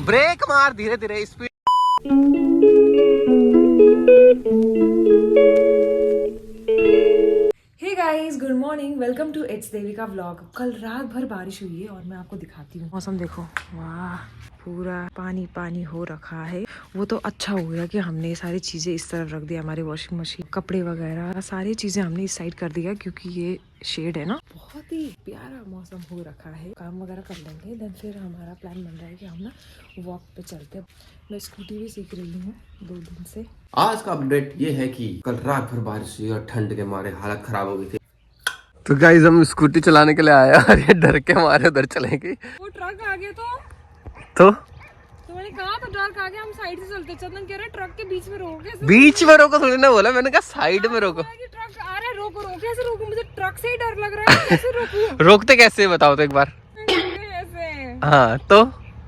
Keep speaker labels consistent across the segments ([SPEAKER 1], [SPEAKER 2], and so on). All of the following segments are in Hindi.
[SPEAKER 1] ब्रेक मार धीरे धीरे speed.
[SPEAKER 2] Hey guys, good morning, welcome to it's Devika vlog. कल रात भर बारिश हुई है और मैं आपको दिखाती हूँ मौसम। देखो, वाह, पूरा पानी पानी हो रखा है। वो तो अच्छा हो गया कि हमने ये सारी चीजें इस तरफ रख दिया, हमारी वॉशिंग मशीन, कपड़े वगैरह सारी चीजें हमने इस साइड कर दिया, क्योंकि ये शेड है ना। बहुत ही प्यारा मौसम हो रखा है। काम वगैरह कर लेंगे, देन फिर हमारा प्लान बन रहा है कि हम ना वॉक पे चलते हैं। मैं स्कूटी भी सीख रही हूँ 2 दिन से।
[SPEAKER 3] आज का अपडेट ये है कि कल रात भर बारिश हुई और ठंड के मारे हालत खराब हो गई थी।
[SPEAKER 1] तो गाइस, हम स्कूटी चलाने के लिए आए और ये डर के मारे उधर चलेंगे।
[SPEAKER 2] वो ट्रक आ गया
[SPEAKER 1] तो
[SPEAKER 2] मैंने कहा तो ट्रक आ गया, हम साइड से चलते। चंदन कह रहे ट्रक के बीच में रोको।
[SPEAKER 1] बीच में रोको थोड़ी ना बोला, मैंने कहा साइड में रोको।
[SPEAKER 2] ट्रक आ रहा है, रोको रोको। कैसे रोकूं? मुझे ट्रक से ही डर लग रहा है, कैसे रोकूं?
[SPEAKER 1] रोकते कैसे बताओ तो एक बार।
[SPEAKER 2] ऐसे
[SPEAKER 1] हाँ तो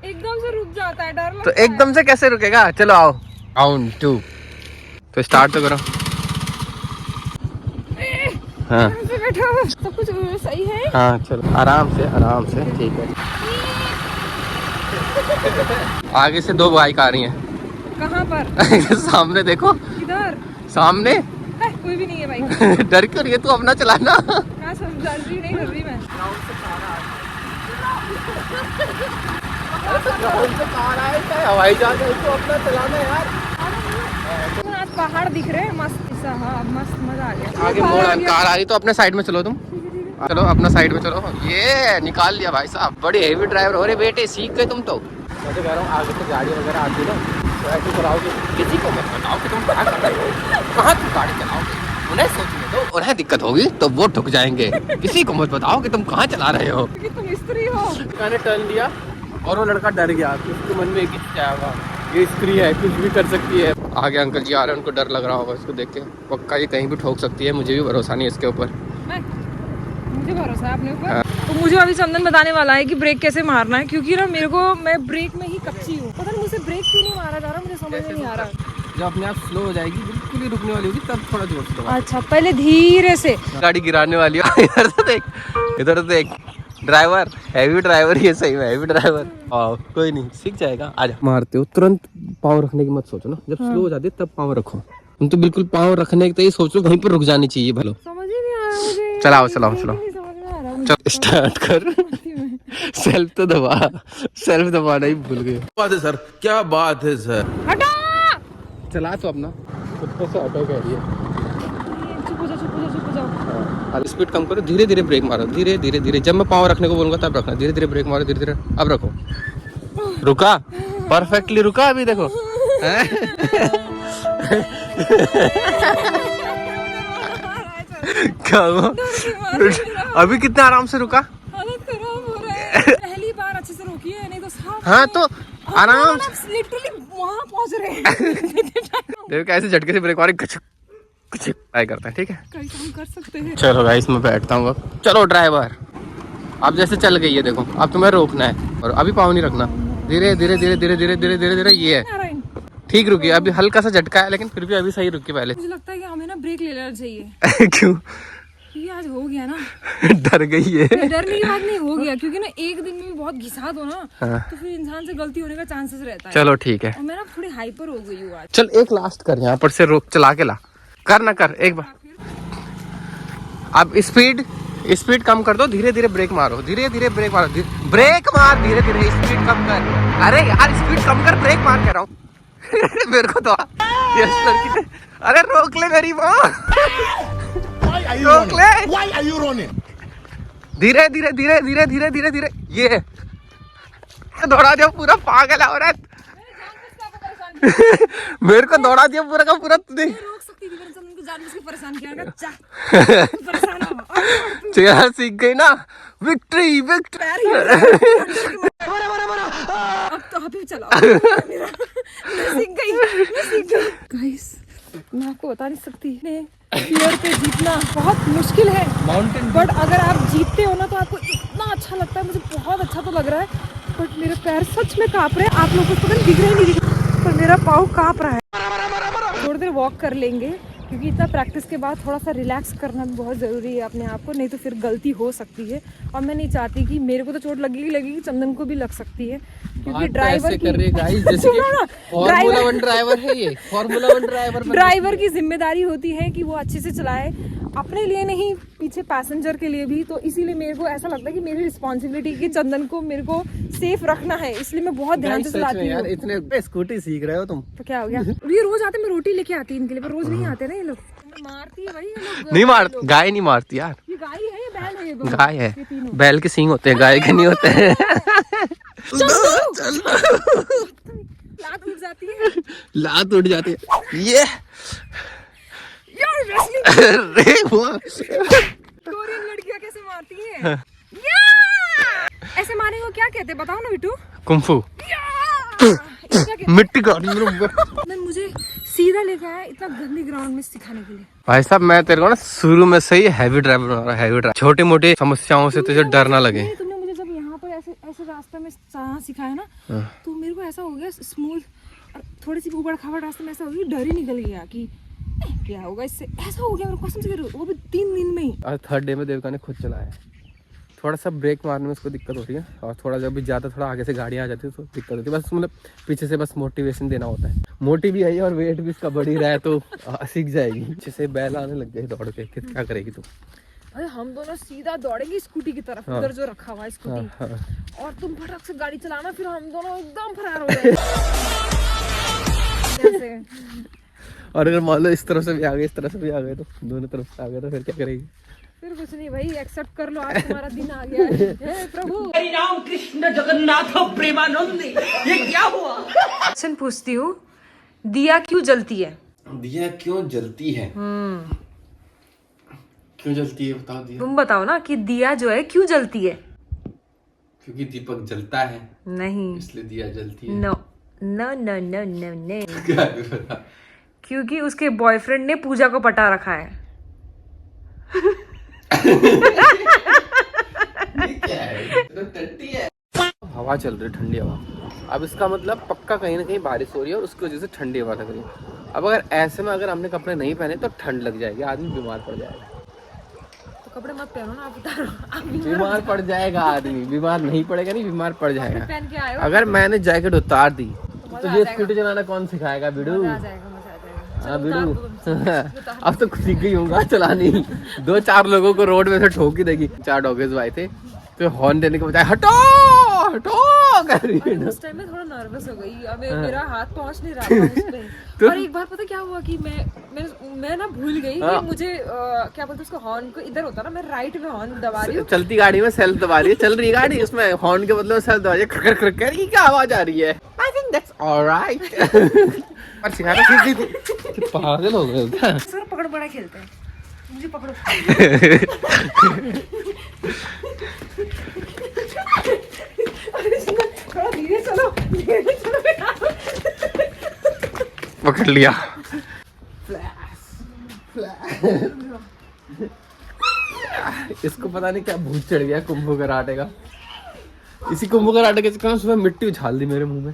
[SPEAKER 2] एकदम से रुक जाता है, डर लगता
[SPEAKER 1] तो एकदम से कैसे रुकेगा? चलो आओ, काउंट 2 तो स्टार्ट तो करो। हाँ
[SPEAKER 2] है। बैठा हुआ सब कुछ सही है।
[SPEAKER 1] हाँ चलो, आराम से ठीक है। आगे से 2 बाइक आ रही हैं।
[SPEAKER 2] कहाँ पर?
[SPEAKER 1] सामने देखो,
[SPEAKER 2] इधर
[SPEAKER 1] सामने।
[SPEAKER 2] कोई भी नहीं है भाई।
[SPEAKER 1] डर क्यों रही है तू? अपना चलाना।
[SPEAKER 2] कहाँ समझदारी नहीं कर रही मैं।
[SPEAKER 1] हवाई जहाज है तो अपना चलाना यार।
[SPEAKER 2] आज पहाड़ दिख रहे हैं मस्त सा। हाँ मस्त, मजा आ गया।
[SPEAKER 1] आगे मोड़ कार आ रही तो अपने साइड में चलो तुम। चलो अपना साइड में चलो। ये निकाल लिया भाई साहब, बड़ी हेवी ड्राइवर हो रहे बेटे, सीख गए तुम तो। मैं तो कह रहा हूँ आगे से गाड़ी वगैरह आती ना तो ऐसे चलाओगे, किसी को मत बताओ कि तुम कहाँ कर रहे हो, कहाँ तुम गाड़ी चलाओगे। उन्हें सोचने दो, उन्हें दिक्कत होगी तो वो ठुक जाएंगे। किसी को मत बताओ कि तुम कहाँ चला रहे हो।
[SPEAKER 2] तुम स्त्री हो।
[SPEAKER 1] मैंने टर्न दिया और वो लड़का डर गया। उसके मन में एक ही क्या होगा, ये स्त्री है, कुछ भी कर सकती है। आगे अंकल जी आ रहे हैं, उनको डर लग रहा होगा इसको देख के। पक्का ये कहीं भी ठोक सकती है, मुझे भी भरोसा नहीं है इसके ऊपर।
[SPEAKER 2] मुझे भरोसा है अपने ऊपर। तो मुझे अभी चंदन बताने वाला है कि ब्रेक कैसे मारना है, क्योंकि ना मैं ब्रेक में ही कच्ची हूँ। पता नहीं मुझसे ब्रेक क्यों नहीं मारा जा रहा, मुझे समझ में नहीं आ रहा।
[SPEAKER 1] जब अपने आप स्लो हो जाएगी, बिल्कुल ही रुकने वाली होगी, तब थोड़ा जोर से दबाओ।
[SPEAKER 2] अच्छा, पहले धीरे से
[SPEAKER 1] गाड़ी गिराने वाली है। इधर से देख, इधर से देख। ड्राइवर, हैवी ड्राइवर, ये सही में हैवी ड्राइवर। आओ, कोई नहीं, सीख जाएगा। आजा। मारते हो तुरंत पाँव रखने की मत सोचो ना, जब स्लो हो जाती है तब पाँव रखो। तुम तो बिल्कुल पाँव रखने के तो ये सोचो वहीं पर रुक जानी चाहिए। भलो
[SPEAKER 2] समझ ही नहीं आ रहा मुझे।
[SPEAKER 1] चलाओ चलो, स्टार्ट कर। सेल्फ तो दबा, सेल्फ दबाना ही भूल गए।
[SPEAKER 3] बात है सर, क्या बात है सर।
[SPEAKER 2] हटा।
[SPEAKER 1] चला तो अपना खुद से ऑटो कह रही है।
[SPEAKER 2] चुप हो जाओ।
[SPEAKER 1] स्पीड कम करो, धीरे धीरे ब्रेक मारो, धीरे धीरे। जब मैं पाँव रखने को बोलूंगा तब रखना, धीरे धीरे ब्रेक मारो, धीरे धीरे। अब रखो, रुका, परफेक्टली रुका। अभी देखो क्या हुआ? अभी कितने आराम से रुका।
[SPEAKER 2] हालत खराब हो रहा है। पहली बार अच्छे से रोकी है, नहीं तो साफ।
[SPEAKER 1] हाँ तो आराम से,
[SPEAKER 2] लिटरली वहाँ पहुँच रहे हैं।
[SPEAKER 1] देखो कैसे झटके से ब्रेक मारे, कुछ ट्राई करता है। ठीक है,
[SPEAKER 2] कई काम कर सकते हैं।
[SPEAKER 1] चलो गाइस, मैं बैठता हूँ अब। चलो ड्राइवर, अब जैसे चल गई है देखो, अब तुम्हें रोकना है और अभी पाँव नहीं रखना। धीरे धीरे धीरे धीरे धीरे धीरे धीरे धीरे। ये है ठीक रुकी, अभी हल्का सा झटका है लेकिन फिर भी अभी सही रुकी। पहले
[SPEAKER 2] मुझे लगता है कि हमें ना ब्रेक ले लेना चाहिए।
[SPEAKER 1] क्यों?
[SPEAKER 2] ये आज हो गया ना।
[SPEAKER 1] डर गई है।
[SPEAKER 2] डरने की बात नहीं, हो गया, क्योंकि ना एक दिन में भी बहुत घिसा दो ना।
[SPEAKER 1] हाँ।
[SPEAKER 2] तो फिर इंसान से गलती होने का चांसेस रहता है।
[SPEAKER 1] चलो ठीक है,
[SPEAKER 2] और मैं ना थोड़ी हाइपर हो गई हूँ आज।
[SPEAKER 1] चल एक लास्ट कर, यहाँ पर से रोक, चला के ला। कर ना कर एक बार। अब स्पीड कम कर दो, धीरे धीरे ब्रेक मारो, धीरे धीरे ब्रेक मारो, ब्रेक मार, धीरे धीरे स्पीड कम कर। अरे यार स्पीड कम कर, ब्रेक मार कह रहा हूँ। मेरे को तो अरे रोक ले मेरी माँ, रोक ले। धीरे धीरे धीरे धीरे धीरे धीरे धीरे। ये दौड़ा दिया पूरा, पागल औरत। मेरे को दौड़ा दिया पूरा का पूरा। तूने
[SPEAKER 2] रोक सकती थी, मैंने चंदन को जानबूझ के परेशान किया। परेशान हो।
[SPEAKER 1] चेहरा सीख गई ना। Victory victory.
[SPEAKER 2] अब तो अभी चलाओ। मैं सीख गई। गाइस, मैं आपको बता नहीं सकती, फियर पे जीतना बहुत मुश्किल है। बट अगर आप जीतते हो ना तो आपको इतना अच्छा लगता है। मुझे बहुत अच्छा तो लग रहा है, बट मेरे पैर सच में कांप रहे हैं। आप लोगों को तो दिख रहा ही नहीं, पर मेरा पाँव कांप रहा है। थोड़ी देर वॉक कर लेंगे, क्योंकि इतना प्रैक्टिस के बाद थोड़ा सा रिलैक्स करना भी बहुत ज़रूरी है अपने आप को, नहीं तो फिर गलती हो सकती है। और मैं नहीं चाहती कि मेरे को तो चोट लगेगी, चंदन को भी लग सकती है, क्योंकि ड्राइवर
[SPEAKER 1] कर रही है गाइस, जैसे कि फॉर्मूला 1 ड्राइवर है ये, फॉर्मूला 1 ड्राइवर।
[SPEAKER 2] ड्राइवर की जिम्मेदारी होती है कि वो अच्छे से चलाए, अपने लिए नहीं, पीछे पैसेंजर के लिए भी। तो इसीलिए मेरे को ऐसा लगता है कि मेरी रिस्पॉन्सिबिलिटी कि चंदन को मेरे को सेफ रखना है, इसलिए मैं बहुत ध्यान से चलाती हूँ।
[SPEAKER 1] इतने स्कूटी सीख रहे हो तुम
[SPEAKER 2] तो क्या हो गया, ये रोज आते, मैं रोटी लेके आती इनके लिए, पर रोज नहीं आते ना ये लोग। मारती है भाई ये लोग।
[SPEAKER 1] नहीं मार, गाय नहीं मारती यार,
[SPEAKER 2] ये गाय है या बैल है? ये दोनों
[SPEAKER 1] गाय है, बैल के सींग होते हैं, गाय के नहीं होते हैं।
[SPEAKER 2] लात उठ जाती है,
[SPEAKER 1] लात उठ जाती है ये
[SPEAKER 2] यार रेसलिंग
[SPEAKER 1] अरे वाह,
[SPEAKER 2] कोरियन लड़कियां कैसे मारती हैं? या ऐसे मारने को क्या कहते हैं बताओ ना बिट्टू?
[SPEAKER 1] कुंफू।
[SPEAKER 2] क्या कहते
[SPEAKER 1] मिट्टी का मेरे
[SPEAKER 2] हैं? मुझे सीधा लेके आया इतना गंदी ग्राउंड में सिखाने के लिए।
[SPEAKER 1] भाई साहब, मैं तेरे को ना शुरू में से ही हैवी ड्राइवर बना रहा, हैवी ड्राइवर। छोटी मोटी समस्याओं से तुझे डर ना लगे।
[SPEAKER 2] तुमने मुझे जब यहाँ पर ऐसे ऐसे रास्ते में चलाना सिखाया ना, तो मेरे को ऐसा हो गया स्मूथ, और थोड़ी सी ऊबड़ खाबड़ रास्ते में ऐसा हो गया, डर ही निकल गया कि क्या होगा इससे, ऐसा हो गया मेरे को, कसम से कह रही हूँ, वो भी 3 दिन में ही।
[SPEAKER 1] आज 3rd डे में देविका ने खुद चलाया है। थोड़ा सा ब्रेक मारने में उसको दिक्कत होती है, और थोड़ा जब भी ज़्यादा थोड़ा आगे से गाड़ियाँ आ जाती है तो दिक्कत होती है। बस मतलब पीछे से बस मोटिवेशन देना होता है। मोटी भी है और वेट भी इसका बढ़ ही रहा है, तो सीख जाएगी। पीछे से बैल आने लग गए दौड़ के, क्या करेगी तू?
[SPEAKER 2] अरे हम दोनों सीधा दौड़ेंगे स्कूटी की तरफ, उधर जो रखा हुआ है स्कूटी, और तुम फटक से गाड़ी चलाना, फिर हम दोनों एकदम फरार हो जाएंगे।
[SPEAKER 1] और अगर मान लो इस तरफ से भी आ गए, इस तरफ से भी आ गए, तो दोनों तरफ से आ गए तो फिर क्या करेगी?
[SPEAKER 2] फिर कुछ नहीं भाई, एक्सेप्ट कर लो, आज तुम्हारा दिन आ गया है। हे प्रभु,
[SPEAKER 4] हरि राम कृष्ण जगन्नाथ प्रेमानंद, ये क्या हुआ?
[SPEAKER 2] क्वेश्चन पूछती हूँ, दिया क्यों जलती है?
[SPEAKER 3] दिया क्यों जलती है? क्यों जलती है बताओ दिया?
[SPEAKER 2] तुम बताओ ना कि दिया जो है क्यों जलती है?
[SPEAKER 3] क्योंकि दीपक जलता है,
[SPEAKER 2] नहीं,
[SPEAKER 3] इसलिए दिया जलती है।
[SPEAKER 2] No no no no no no,
[SPEAKER 3] क्या पता?
[SPEAKER 2] क्योंकि उसके बॉयफ्रेंड ने पूजा को पटा रखा है।
[SPEAKER 3] क्या है? तो टट्टी है।
[SPEAKER 1] हवा चल रही है, ठंडी हवा। अब इसका मतलब पक्का कहीं ना कहीं बारिश हो रही है और उसकी वजह से ठंडी हवा लग रही है। अब अगर ऐसे में अगर हमने कपड़े नहीं पहने तो ठंड लग जाएगी, आदमी बीमार पड़ जाएगा।
[SPEAKER 2] तो कपड़े मत पहनो ना, आप उतारो, आप
[SPEAKER 1] बीमार पड़ जाएगा आदमी, बीमार नहीं पड़ेगा, नहीं बीमार पड़ जाएगा।
[SPEAKER 2] पहन के आए हो,
[SPEAKER 1] अगर मैंने जैकेट उतार दी तो
[SPEAKER 2] मजा आ
[SPEAKER 1] तुझे
[SPEAKER 2] जाएगा।
[SPEAKER 1] स्कूटी चलाना कौन सिखाएगा बिडू?
[SPEAKER 2] मजा आ जाएगा, मजा आ जाएगा।
[SPEAKER 1] हाँ
[SPEAKER 2] चलो, उतार
[SPEAKER 1] बिडू,
[SPEAKER 2] दो तुम।
[SPEAKER 1] अब तो सीख गई होगा चलानी। 2-4 लोगों को रोड में से ठोक ही देगी। 4 डॉगेज आए थे तो हॉर्न देने के बजाय हटो हटो कर रही है ना।
[SPEAKER 2] उस टाइम में थोड़ा नर्वस हो गई, अब मेरा हाथ पहुंच नहीं रहा था उस पे। और एक बार पता क्या हुआ कि मैं ना भूल गई कि मुझे क्या बोलते उसको, हॉर्न को इधर होता ना, मैं राइट में हॉर्न दबा रही हूँ,
[SPEAKER 1] चलती गाड़ी में सेल्फ दबा रही है, चल रही है गाड़ी, उसमें हॉर्न के बदले में सेल्फ दबा रही है, खर खर खर की क्या आवाज आ रही है? I think that's alright. पर सिखाना सीख गई थी। पागल हो गए क्या?
[SPEAKER 2] सर पकड़ बड़ा खेलते हैं, मुझे पकड़ो। थोड़ा धीरे चलो, धीरे चलो।
[SPEAKER 1] पकड़ लिया। इसको पता नहीं क्या भूत चढ़ गया कुंभू कराटे का। इसी कुंभू कराटे के चक्कर में सुबह मिट्टी उछाल दी मेरे मुंह में।